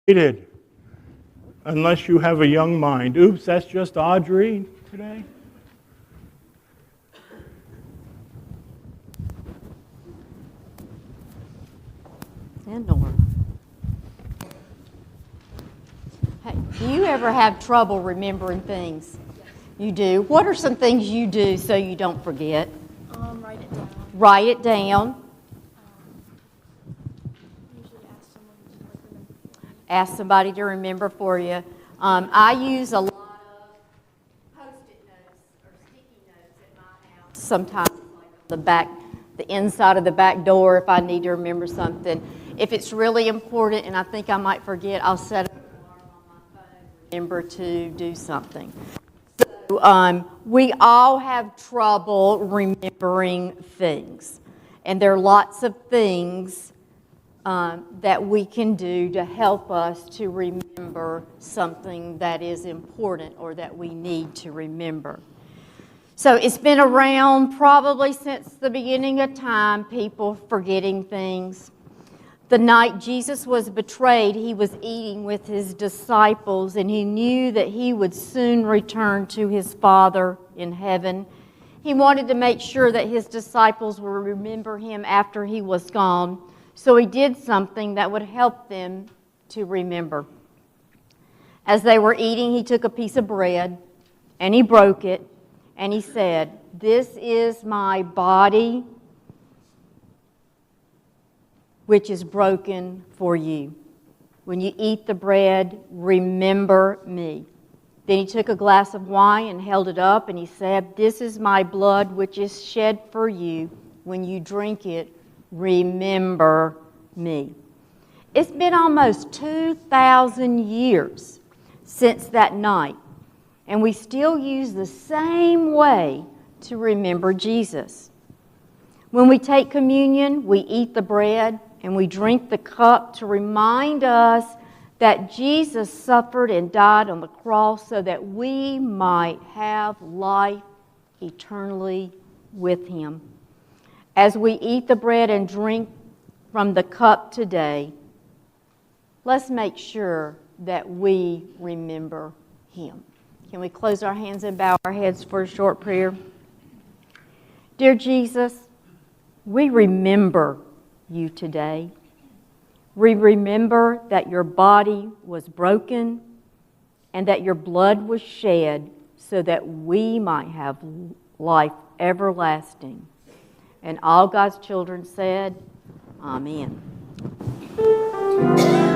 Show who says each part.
Speaker 1: Seated, unless you have a young mind. Oops, that's just Audrey today.
Speaker 2: And Nora. Hey, do you ever have trouble remembering things? You do? What are some things you do so you don't forget?
Speaker 3: Write it down.
Speaker 2: Write it down.
Speaker 3: Usually ask someone to remember.
Speaker 2: Ask somebody to remember for you. I use a lot of Post-it notes or sticky notes at my house. Sometimes like the inside of the back door if I need to remember something. If it's really important and I think I might forget, I'll set an alarm on my phone. Remember to do something. So we all have trouble remembering things, and there are lots of things that we can do to help us to remember something that is important or that we need to remember. So it's been around probably since the beginning of time, people forgetting things. The night Jesus was betrayed, he was eating with his disciples, and he knew that he would soon return to his Father in heaven. He wanted to make sure that his disciples would remember him after he was gone, so he did something that would help them to remember. As they were eating, he took a piece of bread, and he broke it, and he said, "This is my body, which is broken for you. When you eat the bread, remember me." Then he took a glass of wine and held it up, and he said, "This is my blood, which is shed for you. When you drink it, remember me." It's been almost 2,000 years since that night, and we still use the same way to remember Jesus. When we take communion, we eat the bread and we drink the cup to remind us that Jesus suffered and died on the cross so that we might have life eternally with him. As we eat the bread and drink from the cup today, let's make sure that we remember him. Can we close our hands and bow our heads for a short prayer? Dear Jesus, we remember you today. We remember that your body was broken and that your blood was shed so that we might have life everlasting. And all God's children said, Amen.